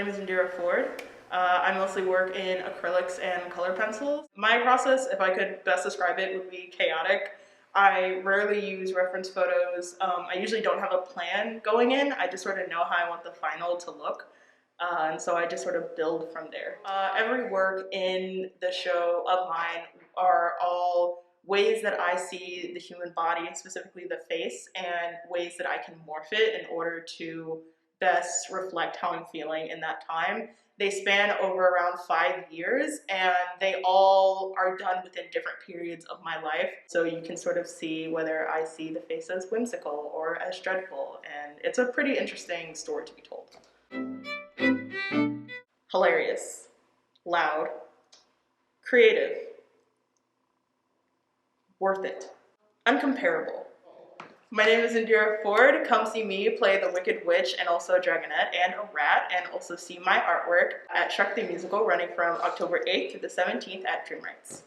name is Endyra Ford. I mostly work in acrylics and color pencils. My process, if I could best describe it, would be chaotic. I rarely use reference photos. I usually don't have a plan going in. I just sort of know how I want the final to look. And so I just sort of build from there. Every work in the show of mine are all ways that I see the human body, specifically the face, and ways that I can morph it in order to best reflect how I'm feeling in that time. They span over around 5 years, and they all are done within different periods of my life. So you can sort of see whether I see the face as whimsical or as dreadful, and it's a pretty interesting story to be told. Hilarious, loud, creative, worth it, uncomparable. My name is Endyra Ford. Come see me play the Wicked Witch and also a dragonette and a rat, and also see my artwork at Shrek the Musical, running from October 8th to the 17th at Dreamrights.